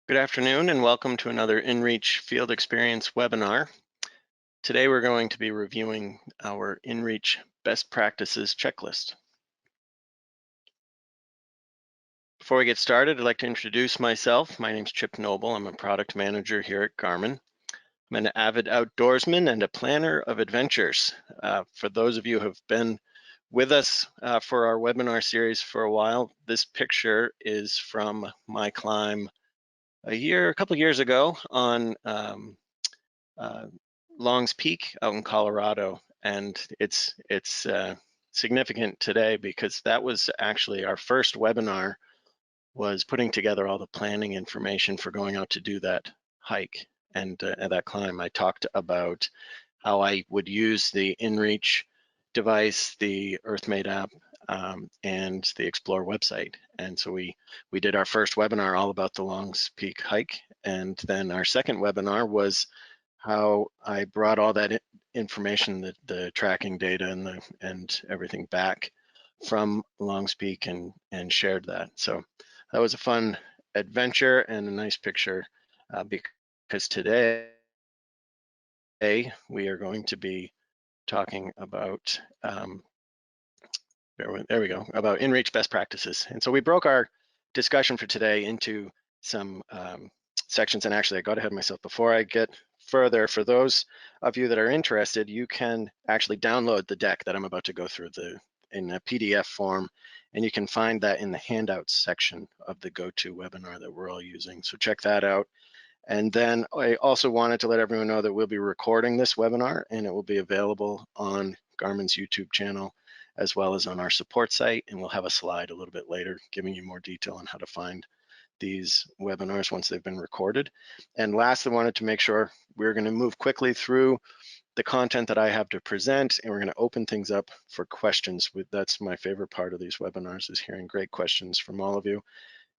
Good afternoon and welcome to another inReach Field Experience webinar. Today we're going to be reviewing our inReach Best Practices Checklist. Before we get started, I'd like to introduce myself. My name's Chip Noble. I'm a product manager here at Garmin. I'm an avid outdoorsman and a planner of adventures. For those of you who have been with us for our webinar series for a while, this picture is from my climb a couple of years ago on Long's Peak out in Colorado, and it's significant today because that was actually our first webinar, was putting together all the planning information for going out to do that hike and that climb. I talked about how I would use the inReach device, the EarthMate app, and the Explore website. And so we did our first webinar all about the Long's Peak hike, and then our second webinar was how I brought all that information, the tracking data and everything back from Long's Peak and shared that. So that was a fun adventure and a nice picture because today we are going to be talking about, there we go, about inReach best practices. And so we broke our discussion for today into some sections, and actually I got ahead of myself. Before I get further, for those of you that are interested, you can actually download the deck that I'm about to go through in a PDF form, and you can find that in the handouts section of the GoToWebinar that we're all using. So check that out. And then I also wanted to let everyone know that we'll be recording this webinar, and it will be available on Garmin's YouTube channel as well as on our support site, and we'll have a slide a little bit later giving you more detail on how to find these webinars once they've been recorded. And lastly, I wanted to make sure we're going to move quickly through the content that I have to present, and we're going to open things up for questions. That's my favorite part of these webinars, is hearing great questions from all of you,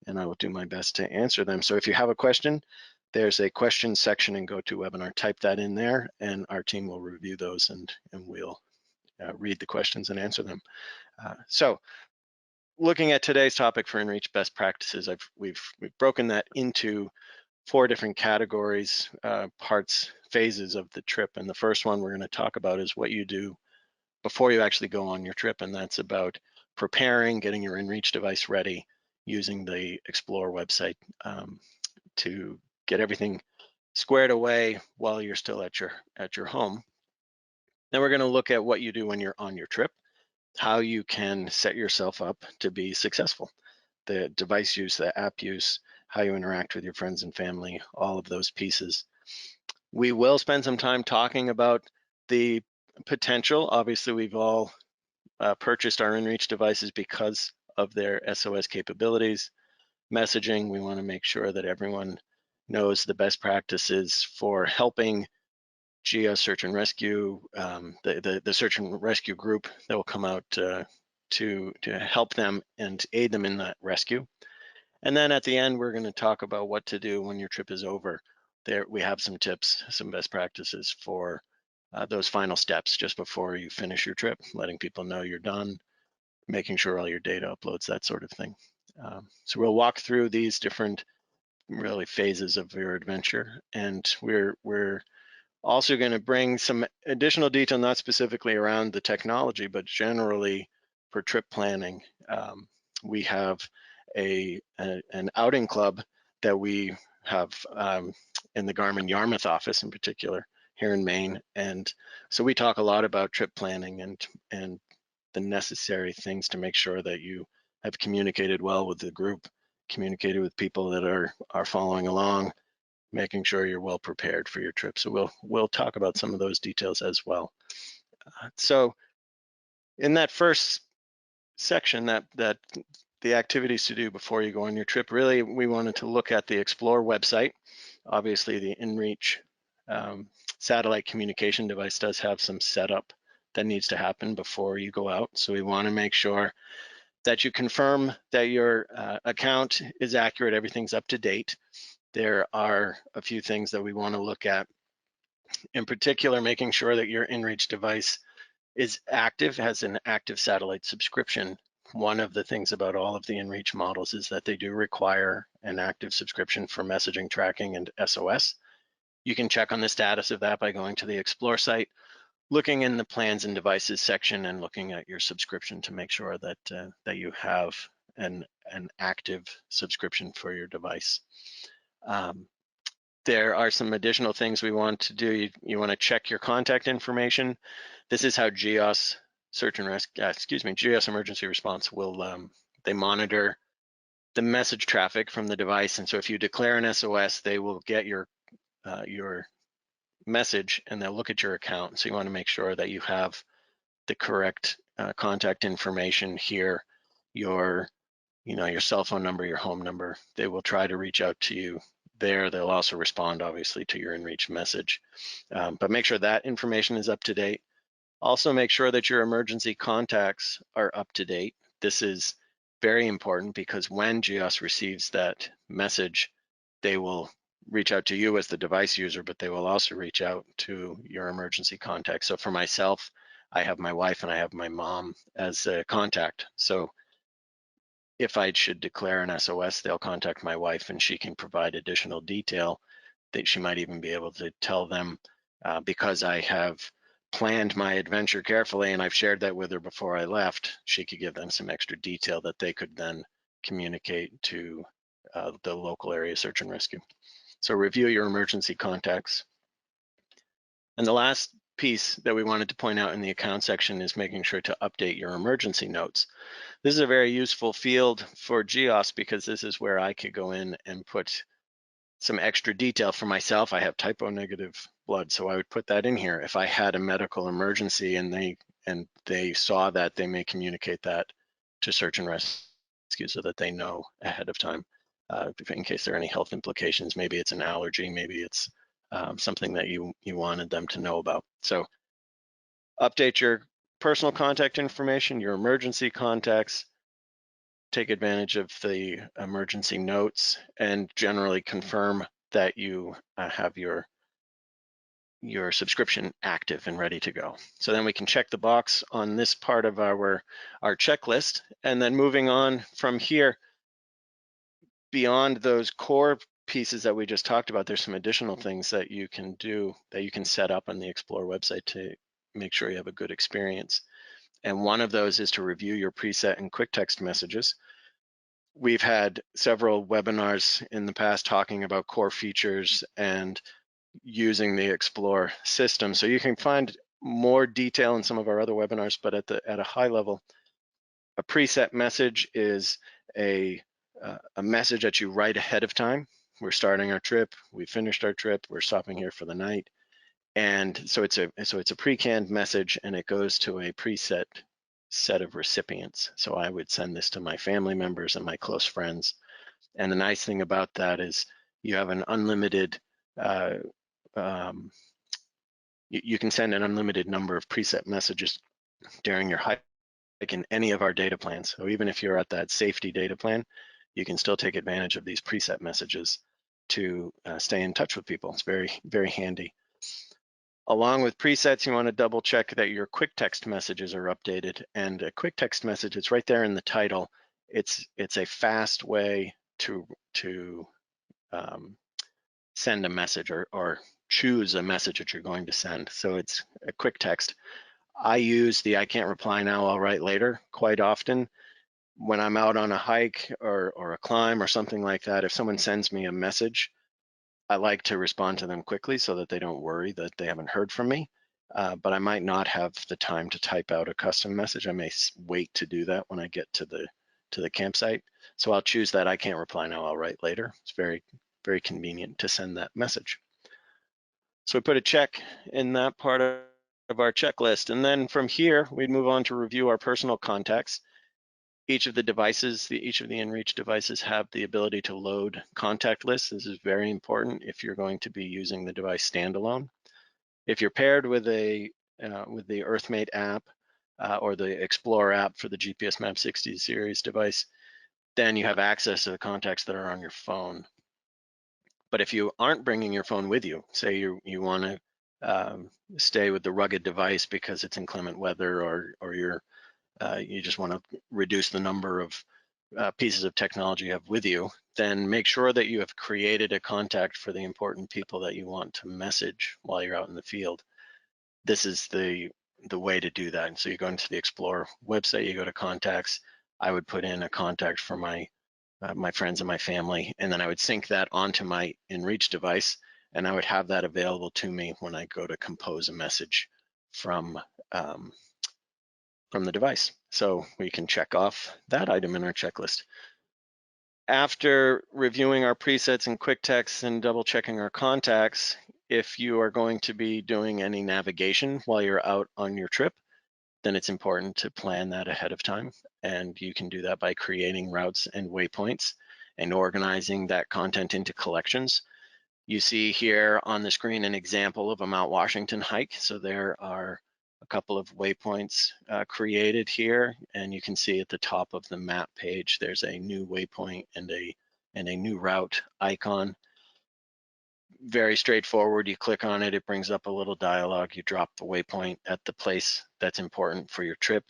and I will do my best to answer them. So if you have a question, there's a question section in GoToWebinar. Type that in there, and our team will review those, and we'll read the questions and answer them. So looking at today's topic for inReach best practices, we've broken that into 4 different categories, parts, phases of the trip. And the first one we're going to talk about is what you do before you actually go on your trip, and that's about preparing, getting your inReach device ready, using the Explore website to get everything squared away while you're still at your home. Then we're going to look at what you do when you're on your trip, how you can set yourself up to be successful, the device use, the app use, how you interact with your friends and family, all of those pieces. We will spend some time talking about the potential. Obviously, we've all purchased our inReach devices because of their SOS capabilities. Messaging, we want to make sure that everyone knows the best practices for helping GEO search and rescue, the search and rescue group that will come out to help them and aid them in that rescue. And then at the end, we're going to talk about what to do when your trip is over. There, we have some tips, some best practices for those final steps just before you finish your trip, letting people know you're done, making sure all your data uploads, that sort of thing. So we'll walk through these different really phases of your adventure, and we're also going to bring some additional detail, not specifically around the technology, but generally for trip planning. We have an outing club that we have in the Garmin Yarmouth office in particular here in Maine. And so we talk a lot about trip planning and the necessary things to make sure that you have communicated well with the group, communicated with people that are following along, making sure you're well prepared for your trip. So we'll talk about some of those details as well. So in that first section, that the activities to do before you go on your trip, really we wanted to look at the Explore website. Obviously the inReach satellite communication device does have some setup that needs to happen before you go out. So we want to make sure that you confirm that your account is accurate, everything's up to date. There are a few things that we want to look at. In particular, making sure that your inReach device is active, has an active satellite subscription one of the things about all of the inReach models is that they do require an active subscription for messaging, tracking, and SOS. You can check on the status of that by going to the Explore site, looking in the plans and devices section, and looking at your subscription to make sure that that you have an active subscription for your device. There are some additional things we want to do. You want to check your contact information. This is how GEOS search and rescue, GEOS emergency response will, they monitor the message traffic from the device. And so if you declare an SOS, they will get your message and they'll look at your account. So you want to make sure that you have the correct contact information here, your cell phone number, your home number. They will try to reach out to you there. They'll also respond, obviously, to your inReach message. But make sure that information is up to date. Also make sure that your emergency contacts are up to date. This is very important because when GEOS receives that message, they will reach out to you as the device user, but they will also reach out to your emergency contact. So for myself, I have my wife and I have my mom as a contact. So if I should declare an SOS, they'll contact my wife and she can provide additional detail that she might even be able to tell them because I have planned my adventure carefully and I've shared that with her before I left. She could give them some extra detail that they could then communicate to the local area search and rescue. So review your emergency contacts. And the last piece that we wanted to point out in the account section is making sure to update your emergency notes. This is a very useful field for GEOS because this is where I could go in and put some extra detail for myself. I have typo negative blood, so I would put that in here. If I had a medical emergency and they saw that, they may communicate that to search and rescue so that they know ahead of time in case there are any health implications. Maybe it's an allergy, maybe it's something that you wanted them to know about. So update your personal contact information, your emergency contacts, take advantage of the emergency notes, and generally confirm that you have your subscription active and ready to go. So then we can check the box on this part of our checklist, and then moving on from here, beyond those core pieces that we just talked about, there's some additional things that you can do, that you can set up on the Explore website to make sure you have a good experience. And one of those is to review your preset and quick text messages. We've had several webinars in the past talking about core features and using the Explore system. So you can find more detail in some of our other webinars, but at a high level, a preset message is a message that you write ahead of time. We're starting our trip, we finished our trip, we're stopping here for the night. And so it's a pre-canned message and it goes to a preset set of recipients. So I would send this to my family members and my close friends. And the nice thing about that is you have an unlimited, you can send an unlimited number of preset messages during your hike in any of our data plans. So even if you're at that safety data plan, you can still take advantage of these preset messages to stay in touch with people. It's very, very handy. Along with presets, you want to double check that your quick text messages are updated. And a quick text message, it's right there in the title. It's a fast way to send a message or choose a message that you're going to send. So it's a quick text. I use the I can't reply now, I'll write later quite often. When I'm out on a hike or a climb or something like that, if someone sends me a message, I like to respond to them quickly so that they don't worry that they haven't heard from me. But I might not have the time to type out a custom message. I may wait to do that when I get to the campsite. So I'll choose that I can't reply now, I'll write later. It's very, very convenient to send that message. So we put a check in that part of our checklist. And then from here, we'd move on to review our personal contacts. Each of the devices, each of the inReach devices have the ability to load contact lists. This is very important if you're going to be using the device standalone. If you're paired with the EarthMate app or the Explore app for the GPS Map 60 series device, then you have access to the contacts that are on your phone. But if you aren't bringing your phone with you, say you want to stay with the rugged device because it's inclement weather or you're you just want to reduce the number of pieces of technology you have with you, then make sure that you have created a contact for the important people that you want to message while you're out in the field. This is the way to do that. And so you go into the Explore website, you go to contacts. I would put in a contact for my my friends and my family, and then I would sync that onto my inReach device, and I would have that available to me when I go to compose a message from the device. So we can check off that item in our checklist. After reviewing our presets and quick text and double checking our contacts, if you are going to be doing any navigation while you're out on your trip, then it's important to plan that ahead of time. And you can do that by creating routes and waypoints and organizing that content into collections. You see here on the screen an example of a Mount Washington hike. So there are a couple of waypoints created here, and you can see at the top of the map page, there's a new waypoint and a new route icon. Very straightforward. You click on it, it brings up a little dialogue. You drop the waypoint at the place that's important for your trip.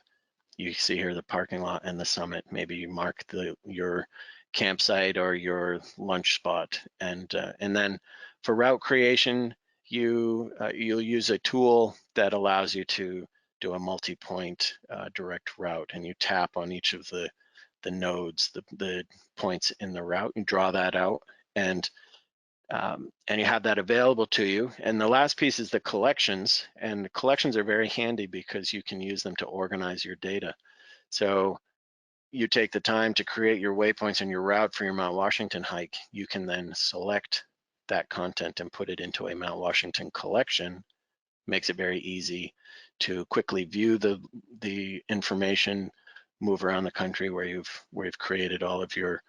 You see here the parking lot and the summit. Maybe you mark your campsite or your lunch spot, and then for route creation, you'll use a tool that allows you to do a multi-point direct route, and you tap on each of the nodes, the points in the route, and draw that out, and you have that available to you. And the last piece is the collections, and the collections are very handy because you can use them to organize your data. So you take the time to create your waypoints and your route for your Mount Washington hike. You can then select that content and put it into a Mount Washington collection. Makes it very easy to quickly view the information, move around the country where you've created all of your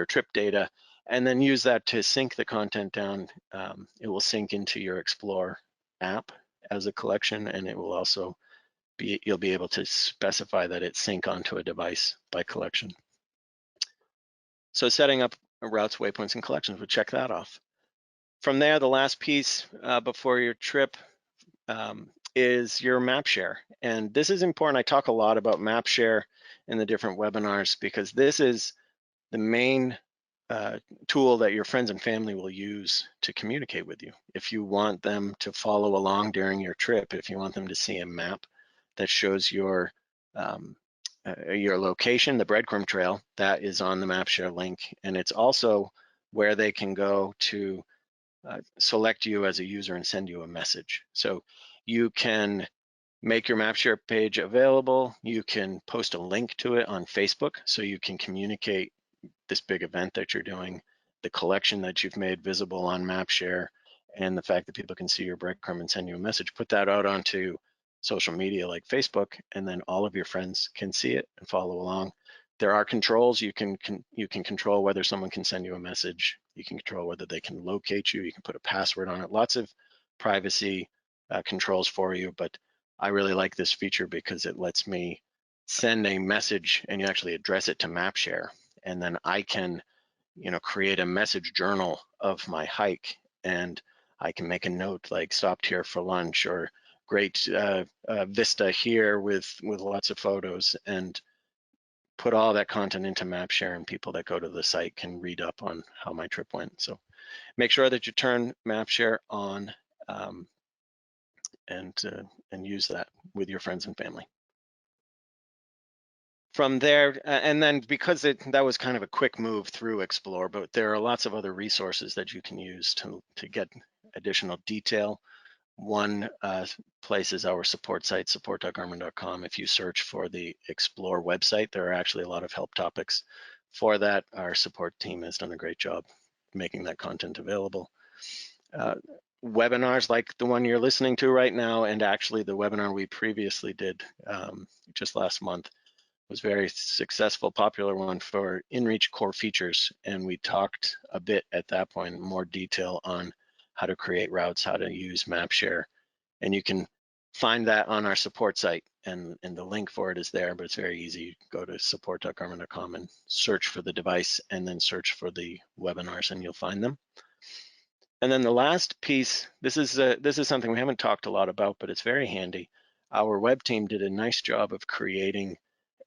trip data, and then use that to sync the content down. It will sync into your Explore app as a collection, and it will also you'll be able to specify that it sync onto a device by collection. So setting up routes, waypoints, and collections, we'll check that off. From there, the last piece before your trip is your map share. And this is important. I talk a lot about map share in the different webinars because this is the main tool that your friends and family will use to communicate with you. If you want them to follow along during your trip, if you want them to see a map that shows your location, the breadcrumb trail, that is on the map share link. And it's also where they can go to select you as a user and send you a message. So you can make your map share page available. You can post a link to it on Facebook so you can communicate this big event that you're doing, the collection that you've made visible on MapShare, and the fact that people can see your breadcrumb and send you a message. Put that out onto social media like Facebook, and then all of your friends can see it and follow along. There are controls. You can control whether someone can send you a message. You can control whether they can locate you. You can put a password on it. Lots of privacy controls for you, but I really like this feature because it lets me send a message and you actually address it to MapShare. And then I can, create a message journal of my hike, and I can make a note like stopped here for lunch, or great vista here with lots of photos, and put all that content into MapShare, and people that go to the site can read up on how my trip went. So make sure that you turn MapShare on and use that with your friends and family. From there, and then because that was kind of a quick move through Explore, but there are lots of other resources that you can use to get additional detail. One place is our support site, support.garmin.com. If you search for the Explore website, there are actually a lot of help topics for that. Our support team has done a great job making that content available. Webinars like the one you're listening to right now, and actually the webinar we previously did just last month, was very successful, popular one for inReach core features. And we talked a bit at that point in more detail on how to create routes, how to use MapShare. And you can find that on our support site, and the link for it is there, but it's very easy. Go to support.garmin.com and search for the device, and then search for the webinars, and you'll find them. And then the last piece, this is something we haven't talked a lot about, but it's very handy. our web team did a nice job of creating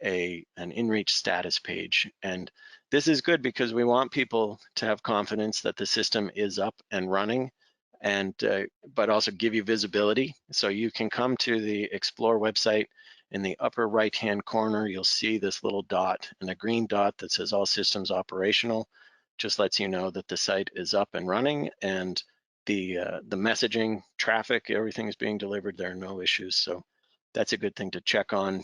an inReach status page. And this is good because we want people to have confidence that the system is up and running, and but also give you visibility. So you can come to the Explore website. In the upper right-hand corner, you'll see this little dot, and a green dot that says all systems operational just lets you know that the site is up and running, and the messaging, traffic, everything is being delivered. There are no issues. So that's a good thing to check on.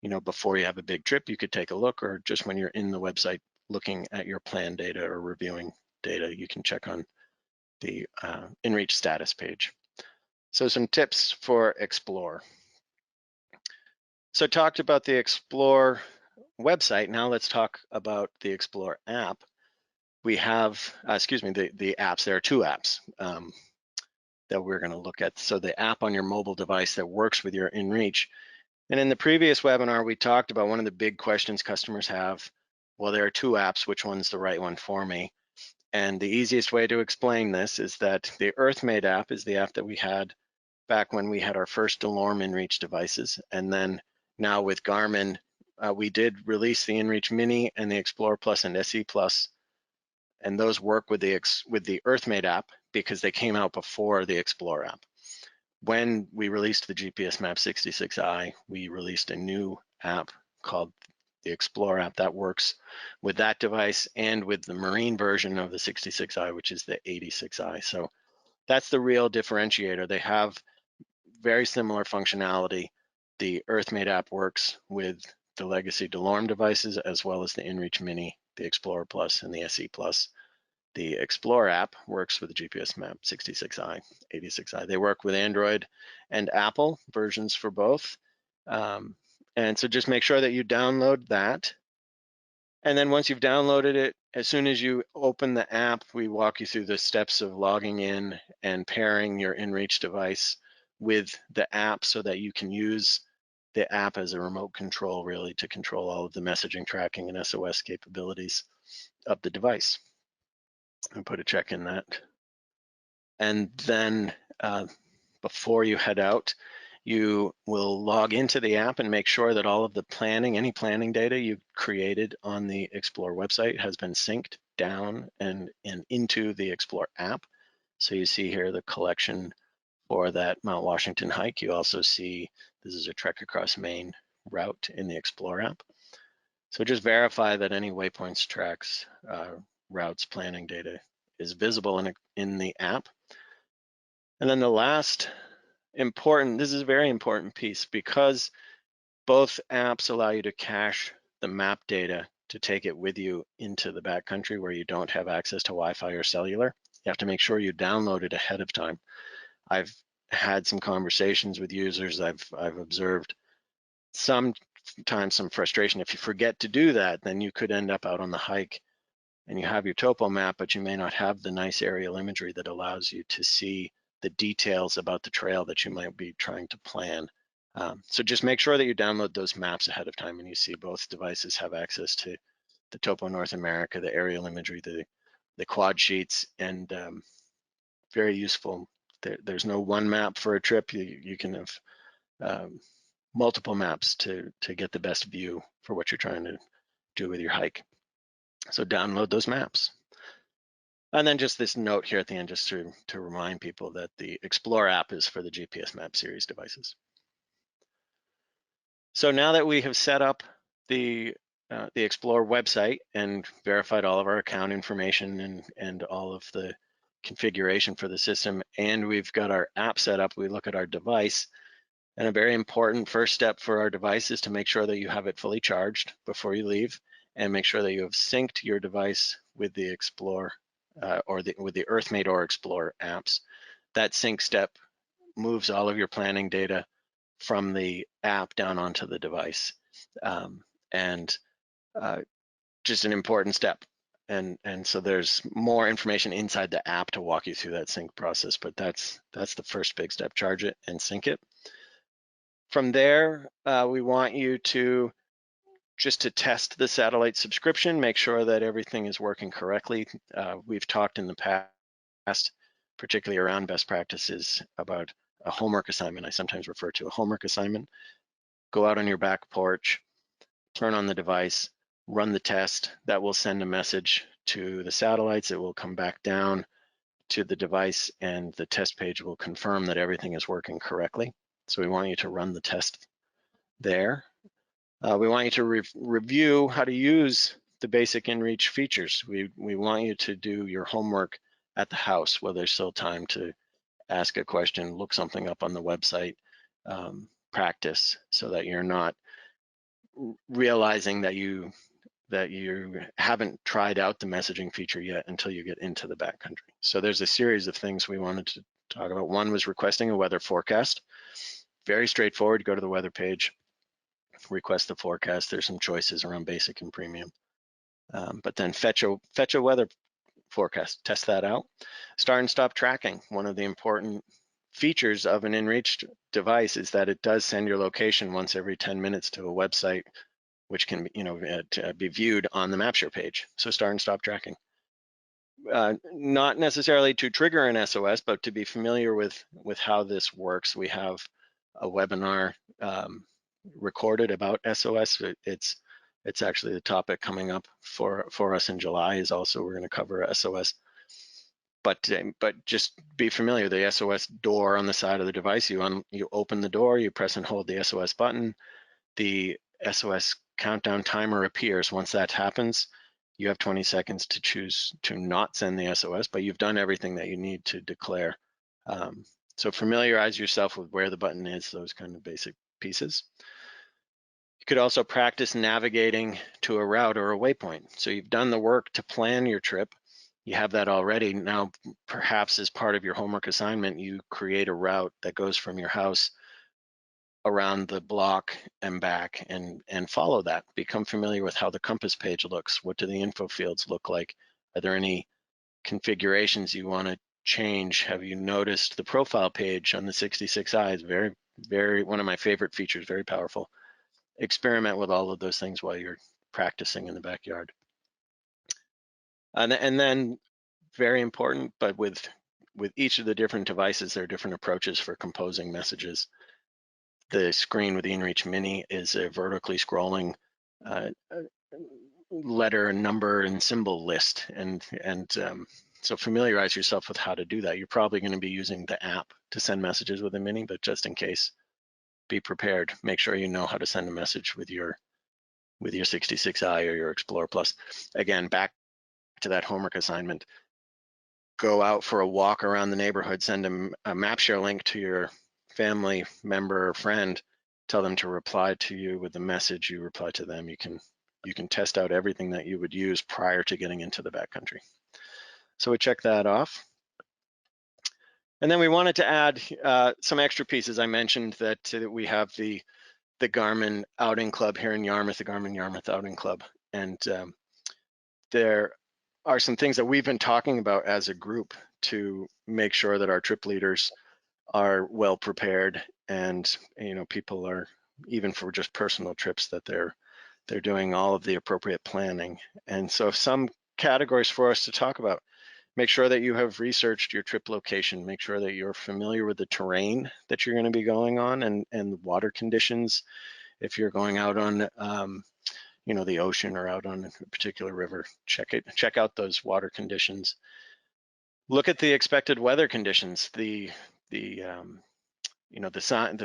You know, before you have a big trip, you could take a look, or just when you're in the website looking at your plan data or reviewing data, you can check on the inReach status page. So some tips for Explore. So I talked about the Explore website. Now let's talk about the Explore app. We have, the apps. There are two apps that we're going to look at. So the app on your mobile device that works with your inReach. And in the previous webinar, we talked about one of the big questions customers have. Well, there are two apps, which one's the right one for me? And the easiest way to explain this is that the EarthMate app is the app that we had back when we had our first DeLorme inReach devices. And then now with Garmin, we did release the inReach Mini and the Explorer Plus and SE Plus. And those work with the EarthMate app because they came out before the Explorer app. When we released the GPS Map 66i, we released a new app called the Explorer app that works with that device and with the marine version of the 66i, which is the 86i. So that's the real differentiator. They have very similar functionality. The EarthMate app works with the legacy DeLorme devices as well as the inReach Mini, the Explorer Plus, and the SE Plus. The Explore app works with the GPS Map 66i, 86i. They work with Android and Apple versions for both. And so just make sure that you download that. And then once you've downloaded it, as soon as you open the app, we walk you through the steps of logging in and pairing your inReach device with the app so that you can use the app as a remote control, really, to control all of the messaging, tracking, and SOS capabilities of the device. And put a check in that. And then before you head out, you will log into the app and make sure that all of the planning, any planning data you created on the Explore website has been synced down and into the Explore app. So you see here the collection for that Mount Washington hike. You also see this is a Trek Across Maine route in the Explore app. So just verify that any waypoints, tracks, routes, planning data is visible in the app. And then the last this is a very important piece, because both apps allow you to cache the map data to take it with you into the backcountry where you don't have access to Wi-Fi or cellular. You have to make sure you download it ahead of time. I've had some conversations with users. I've observed sometimes some frustration. If you forget to do that, then you could end up out on the hike and you have your topo map, but you may not have the nice aerial imagery that allows you to see the details about the trail that you might be trying to plan. So just make sure that you download those maps ahead of time, and you see both devices have access to the Topo North America, the aerial imagery, the quad sheets, and very useful. There's no one map for a trip. You can have multiple maps to get the best view for what you're trying to do with your hike. So download those maps. And then just this note here at the end, just to remind people that the Explore app is for the GPS Map series devices. So now that we have set up the Explore website and verified all of our account information and all of the configuration for the system, and we've got our app set up, we look at our device. And a very important first step for our device is to make sure that you have it fully charged before you leave, and make sure that you have synced your device with the Explore with the EarthMate or Explore apps. That sync step moves all of your planning data from the app down onto the device, and just an important step. And so there's more information inside the app to walk you through that sync process, but that's the first big step: charge it and sync it. From there, we want you to test the satellite subscription, make sure that everything is working correctly. We've talked in the past, particularly around best practices, about a homework assignment. I sometimes refer to a homework assignment. Go out on your back porch, turn on the device, run the test. That will send a message to the satellites. It will come back down to the device, and the test page will confirm that everything is working correctly. So we want you to run the test there. We want you to review how to use the basic inReach features. We want you to do your homework at the house while there's still time to ask a question, look something up on the website, practice, so that you're not realizing that you haven't tried out the messaging feature yet until you get into the backcountry. So there's a series of things we wanted to talk about. One was requesting a weather forecast. Very straightforward. Go to the weather page, request the forecast. There's some choices around basic and premium. But then fetch a weather forecast, test that out. Start and stop tracking. One of the important features of an inReach device is that it does send your location once every 10 minutes to a website, which can be viewed on the MapShare page. So start and stop tracking. Not necessarily to trigger an SOS, but to be familiar with how this works. We have a webinar recorded about SOS. It's actually the topic coming up for us in July. Is also we're going to cover SOS. But just be familiar. The SOS door on the side of the device. You open the door. You press and hold the SOS button. The SOS countdown timer appears. Once that happens, you have 20 seconds to choose to not send the SOS, but you've done everything that you need to declare. So familiarize yourself with where the button is, those kind of basic pieces. You could also practice navigating to a route or a waypoint. So you've done the work to plan your trip. You have that already. Now, perhaps as part of your homework assignment, you create a route that goes from your house around the block and back, and follow that. Become familiar with how the compass page looks. What do the info fields look like? Are there any configurations you want to change? Have you noticed the profile page on the 66i is very one of my favorite features, very powerful. Experiment with all of those things while you're practicing in the backyard. And then very important, but with each of the different devices, there are different approaches for composing messages. The screen with the inReach Mini is a vertically scrolling letter, number, and symbol list, and so familiarize yourself with how to do that. You're probably going to be using the app to send messages with a Mini, but just in case, be prepared. Make sure you know how to send a message with your 66i or your Explorer Plus. Again, back to that homework assignment. Go out for a walk around the neighborhood. Send a MapShare link to your family member or friend. Tell them to reply to you with the message. You reply to them. You can test out everything that you would use prior to getting into the backcountry. So we check that off. And then we wanted to add some extra pieces. I mentioned that we have the Garmin Outing Club here in Yarmouth, the Garmin Yarmouth Outing Club. And there are some things that we've been talking about as a group to make sure that our trip leaders are well prepared, and people are, even for just personal trips, that they're doing all of the appropriate planning. And so some categories for us to talk about: make sure that you have researched your trip location, make sure that you're familiar with the terrain that you're going to be going on and water conditions. If you're going out on the ocean or out on a particular river, check out those water conditions. Look at the expected weather conditions. The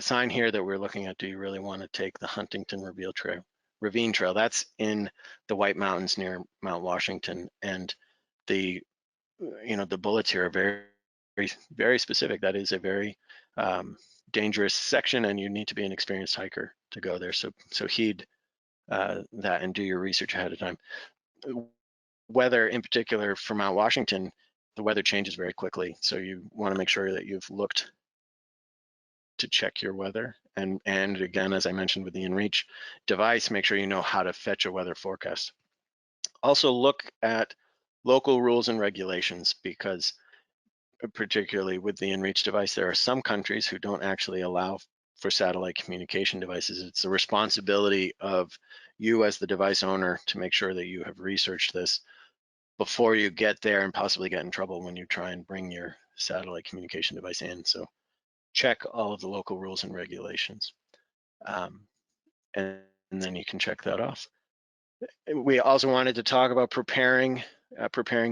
sign here that we're looking at, do you really want to take the Huntington Ravine Trail? That's in the White Mountains near Mount Washington, and the bullets here are very, very, very specific. That is a very dangerous section, and you need to be an experienced hiker to go there. So heed that and do your research ahead of time. Weather, in particular for Mount Washington, the weather changes very quickly, so you want to make sure that you've looked to check your weather. And again, as I mentioned with the inReach device, make sure you know how to fetch a weather forecast. Also look at local rules and regulations, because particularly with the inReach device, there are some countries who don't actually allow for satellite communication devices. It's the responsibility of you as the device owner to make sure that you have researched this before you get there and possibly get in trouble when you try and bring your satellite communication device in. So check all of the local rules and regulations. Um, and then you can check that off. We also wanted to talk about preparing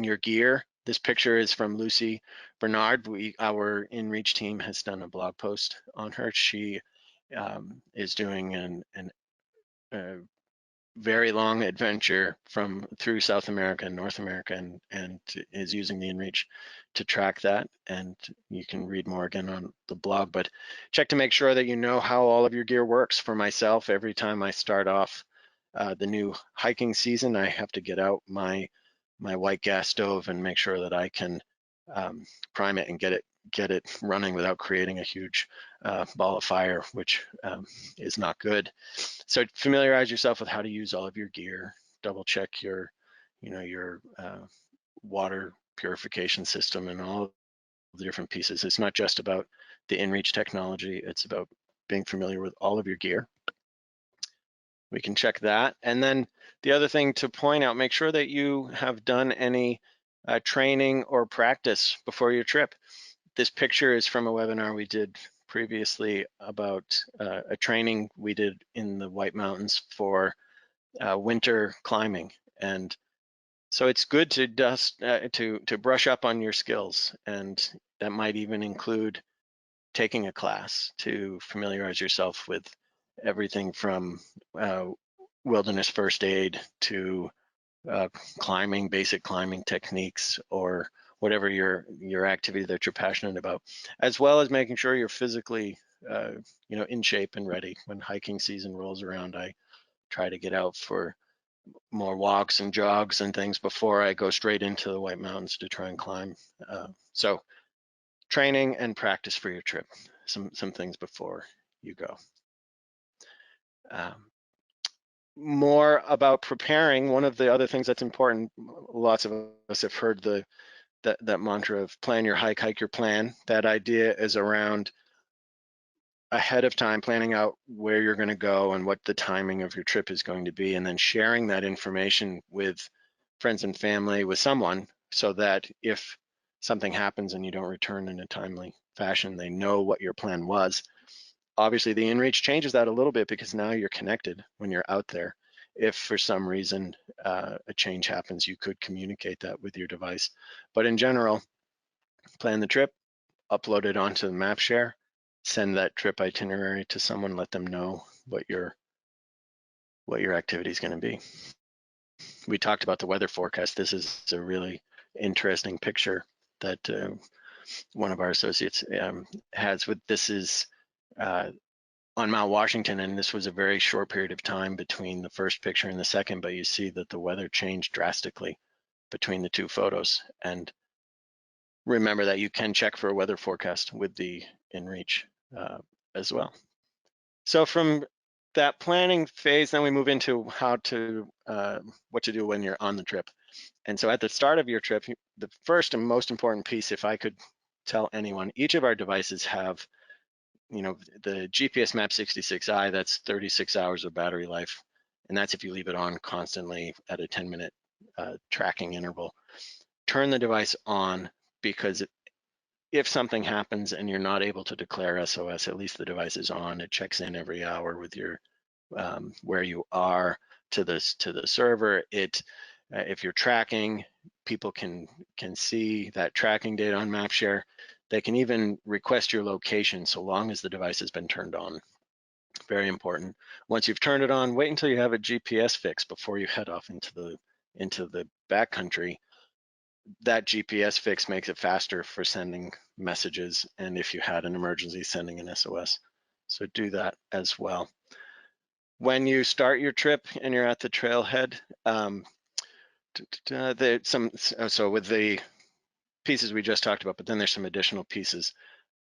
your gear. This picture is from Lucy Bernard. Our inReach team has done a blog post on her. She is doing a very long adventure through South America and North America, and is using the inReach to track that. And you can read more again on the blog, but check to make sure that you know how all of your gear works. For myself, every time I start off the new hiking season, I have to get out my white gas stove and make sure that I can prime it and get it running without creating a huge ball of fire, which is not good. So familiarize yourself with how to use all of your gear. Double check your water purification system and all of the different pieces. It's not just about the inReach technology, it's about being familiar with all of your gear. We can check that. And then the other thing to point out, make sure that you have done any training or practice before your trip. This picture is from a webinar we did previously about a training we did in the White Mountains for winter climbing. And so it's good to to brush up on your skills, and that might even include taking a class to familiarize yourself with everything from wilderness first aid to basic climbing techniques, or whatever your activity that you're passionate about, as well as making sure you're physically in shape and ready. When hiking season rolls around, I try to get out for more walks and jogs and things before I go straight into the White Mountains to try and climb. So training and practice for your trip, some things before you go. More about preparing, one of the other things that's important, lots of us have heard that mantra of plan your hike your plan. That idea is around ahead of time planning out where you're going to go and what the timing of your trip is going to be, and then sharing that information with friends and family, with someone, so that if something happens and you don't return in a timely fashion, they know what your plan was. Obviously, the inReach changes that a little bit because now you're connected when you're out there. If for some reason a change happens, you could communicate that with your device. But in general, plan the trip, upload it onto the map share, send that trip itinerary to someone, let them know what your activity is going to be. We talked about the weather forecast. This is a really interesting picture that one of our associates has. This is on Mount Washington, and this was a very short period of time between the first picture and the second, but you see that the weather changed drastically between the two photos. And remember that you can check for a weather forecast with the inReach as well. So from that planning phase, then we move into what to do when you're on the trip. And so at the start of your trip, the first and most important piece, if I could tell anyone, each of our devices have, the GPS Map 66i, that's 36 hours of battery life. And that's if you leave it on constantly at a 10-minute tracking interval. Turn the device on, because if something happens and you're not able to declare SOS, at least the device is on. It checks in every hour with your where you are to the server. If you're tracking, people can see that tracking data on MapShare. They can even request your location so long as the device has been turned on. Very important. Once you've turned it on, wait until you have a GPS fix before you head off into the backcountry. That GPS fix makes it faster for sending messages, and if you had an emergency, sending an SOS. So do that as well. When you start your trip and you're at the trailhead, so with the pieces we just talked about, but then there's some additional pieces.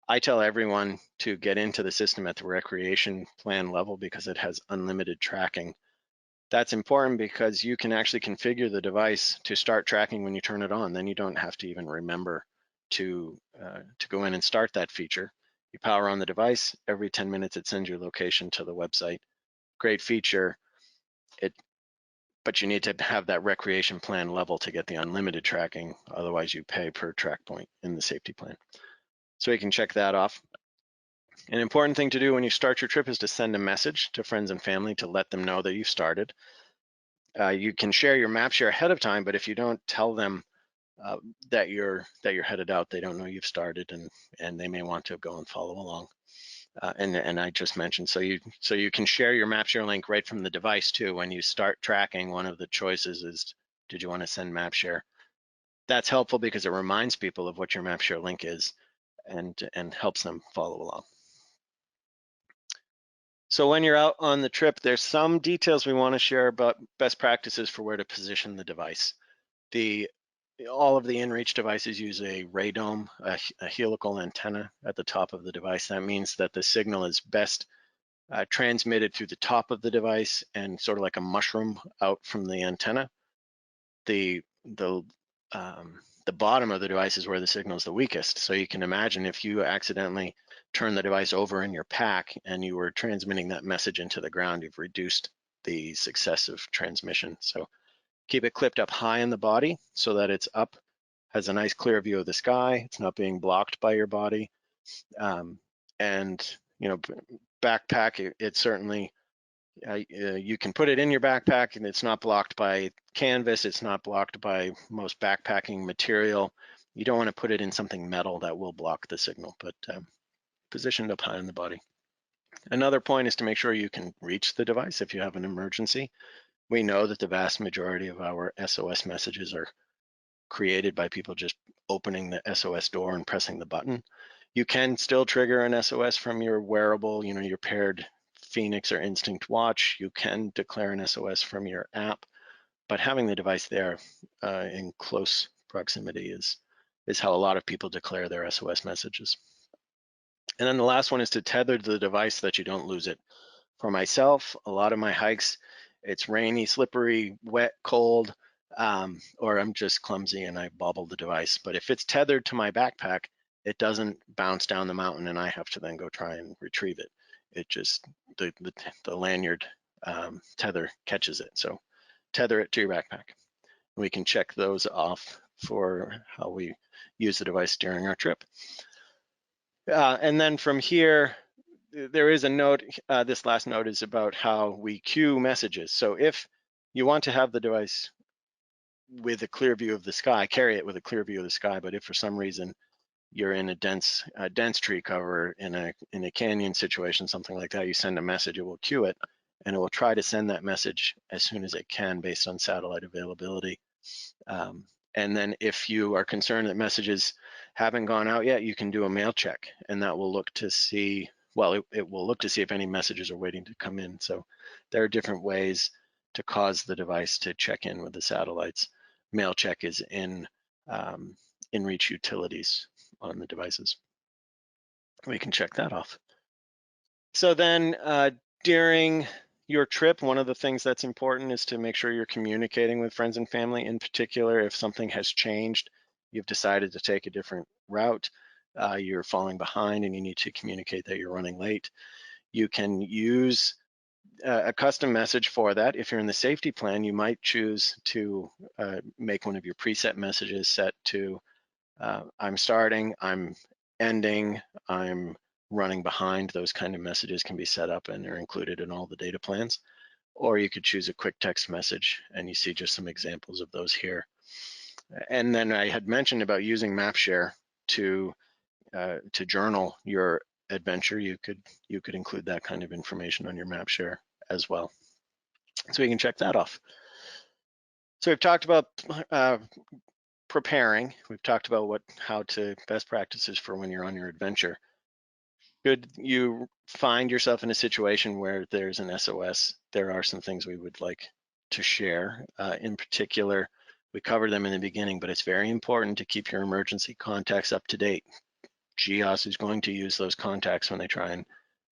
I tell everyone to get into the system at the recreation plan level because it has unlimited tracking. That's important because you can actually configure the device to start tracking when you turn it on. Then you don't have to even remember to go in and start that feature. You power on the device, every 10 minutes it sends your location to the website. Great feature, but you need to have that recreation plan level to get the unlimited tracking. Otherwise you pay per track point in the safety plan. So you can check that off. An important thing to do when you start your trip is to send a message to friends and family to let them know that you've started. You can share your map share ahead of time, but if you don't tell them that you're headed out, they don't know you've started, and they may want to go and follow along. And I just mentioned, so you can share your map share link right from the device too. When you start tracking, one of the choices is, did you want to send map share? That's helpful because it reminds people of what your map share link is, and helps them follow along. So when you're out on the trip, there's some details we want to share about best practices for where to position the device. All of the inReach devices use a radome, a helical antenna at the top of the device. That means that the signal is best transmitted through the top of the device and sort of like a mushroom out from the antenna. The bottom of the device is where the signal is the weakest. So you can imagine if you accidentally turn the device over in your pack and you were transmitting that message into the ground, you've reduced the success of transmission. So keep it clipped up high in the body so that it's up, has a nice clear view of the sky. It's not being blocked by your body. And backpack, it certainly, you can put it in your backpack and it's not blocked by canvas. It's not blocked by most backpacking material. You don't want to put it in something metal that will block the signal, but positioned up high in the body. Another point is to make sure you can reach the device if you have an emergency. We know that the vast majority of our SOS messages are created by people just opening the SOS door and pressing the button. You can still trigger an SOS from your wearable, your paired Phoenix or Instinct watch. You can declare an SOS from your app, but having the device there in close proximity is how a lot of people declare their SOS messages. And then the last one is to tether the device so that you don't lose it. For myself, a lot of my hikes, it's rainy, slippery, wet, cold, or I'm just clumsy and I bobble the device. But if it's tethered to my backpack, it doesn't bounce down the mountain and I have to then go try and retrieve it. It just, the lanyard tether catches it. So tether it to your backpack. We can check those off for how we use the device during our trip. And then from here, there is a note, this last note is about how we queue messages. So if you want to have the device with a clear view of the sky, carry it with a clear view of the sky, but if for some reason you're in a dense tree cover in a canyon situation, something like that, you send a message, it will queue it, and it will try to send that message as soon as it can based on satellite availability. And then if you are concerned that messages haven't gone out yet, you can do a mail check, and that will look to see, well, it will look to see if any messages are waiting to come in. So there are different ways to cause the device to check in with the satellites. Mail check is in inReach utilities on the devices. We can check that off. So then during your trip, one of the things that's important is to make sure you're communicating with friends and family. In particular, if something has changed, you've decided to take a different route, you're falling behind and you need to communicate that you're running late. You can use a custom message for that. If you're in the safety plan, you might choose to make one of your preset messages set to I'm starting, I'm ending, I'm running behind. Those kind of messages can be set up and they're included in all the data plans. Or you could choose a quick text message, and you see just some examples of those here. And then I had mentioned about using MapShare to journal your adventure. You could include that kind of information on your MapShare as well. So we can check that off. So we've talked about preparing. We've talked about how to best practices for when you're on your adventure. Should you find yourself in a situation where there's an SOS, there are some things we would like to share. In particular, we covered them in the beginning, but it's very important to keep your emergency contacts up to date. GEOS is going to use those contacts when they try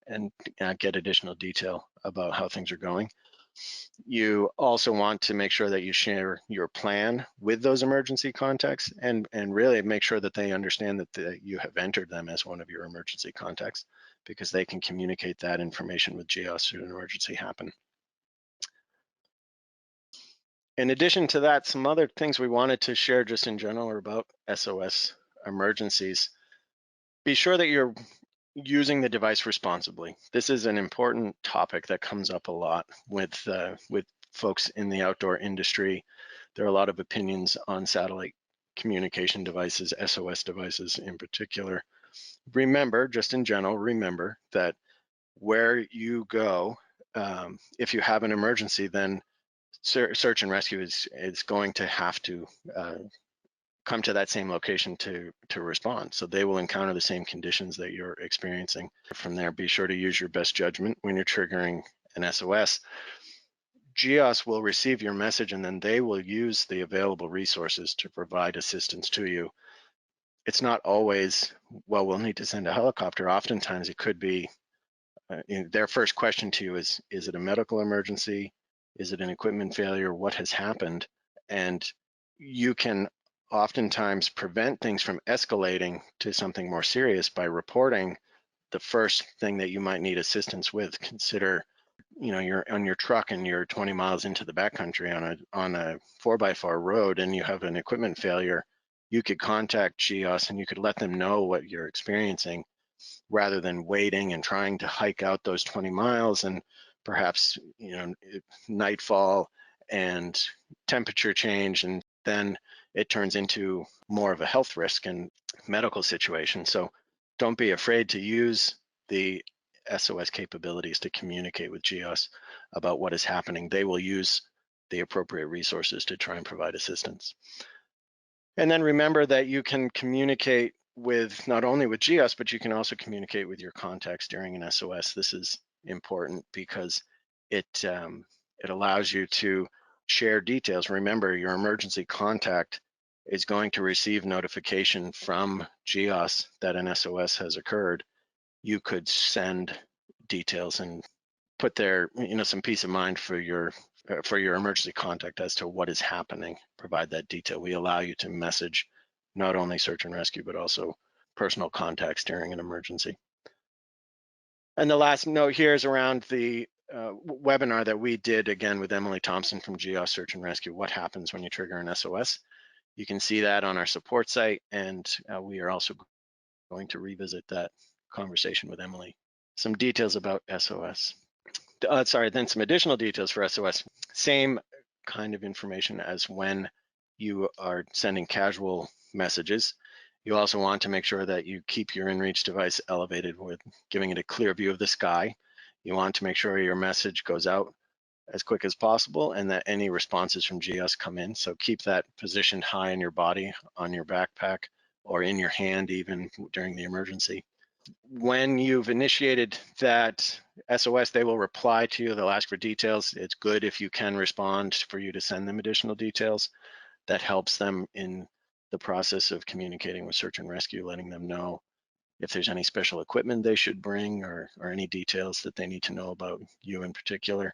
and get additional detail about how things are going. You also want to make sure that you share your plan with those emergency contacts and really make sure that they understand that you have entered them as one of your emergency contacts, because they can communicate that information with GEOS should an emergency happen. In addition to that, some other things we wanted to share just in general are about SOS emergencies. Be sure that you're using the device responsibly. This is an important topic that comes up a lot with folks in the outdoor industry. There are a lot of opinions on satellite communication devices, SOS devices in particular. Remember, just in general, remember that where you go, if you have an emergency, then search and rescue is going to have to come to that same location to respond. So they will encounter the same conditions that you're experiencing. From there, be sure to use your best judgment when you're triggering an SOS. GEOS will receive your message and then they will use the available resources to provide assistance to you. It's not always, well, we'll need to send a helicopter. Oftentimes it could be, their first question to you is it a medical emergency? Is it an equipment failure? What has happened? And you can oftentimes prevent things from escalating to something more serious by reporting the first thing that you might need assistance with. Consider, you're on your truck and you're 20 miles into the backcountry on a 4x4 road and you have an equipment failure. You could contact GEOS and you could let them know what you're experiencing, rather than waiting and trying to hike out those 20 miles and perhaps, nightfall and temperature change, and then it turns into more of a health risk and medical situation. So don't be afraid to use the SOS capabilities to communicate with GEOS about what is happening. They will use the appropriate resources to try and provide assistance. And then remember that you can communicate with not only with GEOS, but you can also communicate with your contacts during an SOS. This is important because it allows you to share details. Remember, your emergency contact is going to receive notification from GEOS that an SOS has occurred. You could send details and put there, some peace of mind for your emergency contact as to what is happening. Provide that detail. We allow you to message not only search and rescue, but also personal contacts during an emergency. And the last note here is around the webinar that we did, again, with Emily Thompson from GEOS Search and Rescue, what happens when you trigger an SOS. You can see that on our support site, and we are also going to revisit that conversation with Emily. Some details about SOS. Then some additional details for SOS. Same kind of information as when you are sending casual messages. You also want to make sure that you keep your inReach device elevated with giving it a clear view of the sky. You want to make sure your message goes out as quick as possible and that any responses from GEOS come in. So keep that positioned high in your body, on your backpack, or in your hand even during the emergency. When you've initiated that SOS, they will reply to you. They'll ask for details. It's good if you can respond for you to send them additional details. That helps them in the process of communicating with search and rescue, letting them know if there's any special equipment they should bring or any details that they need to know about you in particular.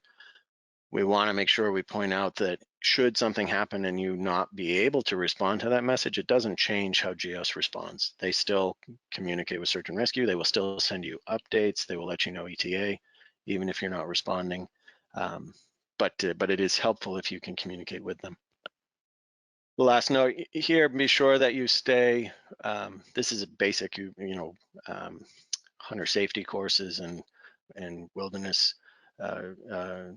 We want to make sure we point out that should something happen and you not be able to respond to that message, it doesn't change how GEOS responds. They still communicate with search and rescue. They will still send you updates. They will let you know ETA, even if you're not responding. But it is helpful if you can communicate with them. The last note here, be sure that you stay, this is a basic, hunter safety courses and wilderness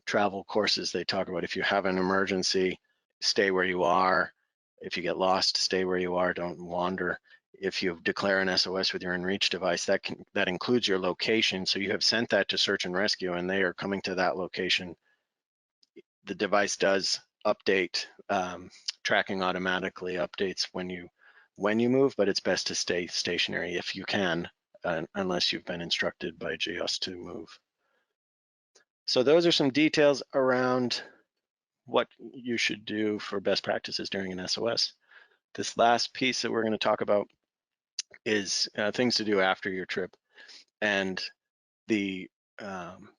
travel courses. They talk about if you have an emergency, stay where you are. If you get lost, stay where you are, don't wander. If you declare an SOS with your inReach device, that includes your location. So you have sent that to search and rescue and they are coming to that location. The device does update, tracking automatically updates when you move, but it's best to stay stationary if you can, unless you've been instructed by GEOS to move. So those are some details around what you should do for best practices during an SOS. This last piece that we're going to talk about is things to do after your trip. And the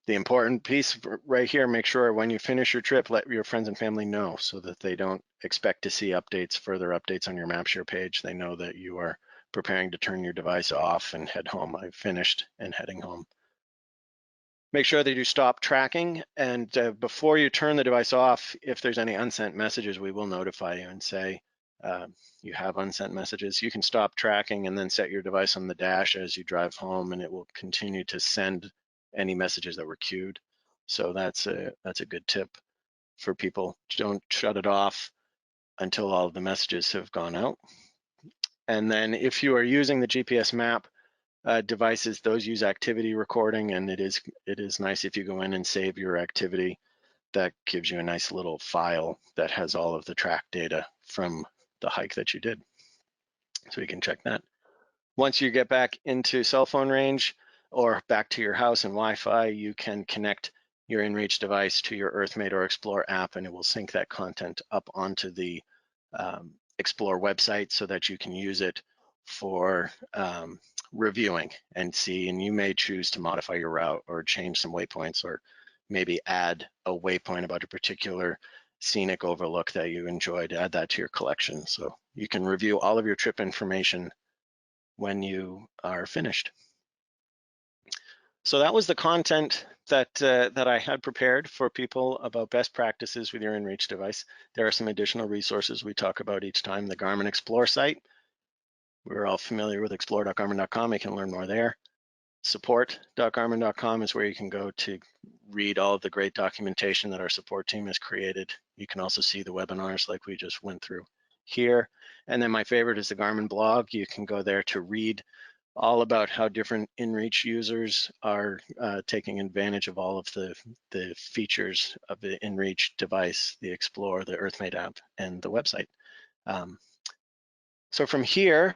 important piece right here, make sure when you finish your trip, let your friends and family know so that they don't expect to see further updates on your MapShare page. They know that you are preparing to turn your device off and head home. I've finished and heading home. Make sure that you stop tracking, and before you turn the device off, if there's any unsent messages, we will notify you and say, you have unsent messages. You can stop tracking and then set your device on the dash as you drive home, and it will continue to send any messages that were queued. So that's a good tip for people. Don't shut it off until all of the messages have gone out. And then if you are using the GPS map devices, those use activity recording, and it is nice if you go in and save your activity. That gives you a nice little file that has all of the track data from the hike that you did. So you can check that. Once you get back into cell phone range or back to your house and Wi-Fi, you can connect your inReach device to your EarthMate or Explore app, and it will sync that content up onto the Explore website so that you can use it for reviewing and see, and you may choose to modify your route or change some waypoints, or maybe add a waypoint about a particular scenic overlook that you enjoyed, add that to your collection. So you can review all of your trip information when you are finished. So that was the content that I had prepared for people about best practices with your inReach device. There are some additional resources we talk about each time. The Garmin Explore site, we're all familiar with explore.garmin.com. You can learn more there. Support.garmin.com is where you can go to read all of the great documentation that our support team has created. You can also see the webinars like we just went through here. And then my favorite is the Garmin blog. You can go there to read all about how different inReach users are taking advantage of all of the features of the inReach device, the Explore, the EarthMate app, and the website. So from here,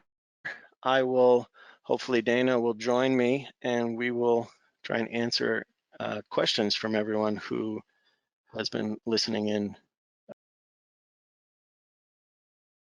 hopefully Dana will join me and we will try and answer questions from everyone who has been listening in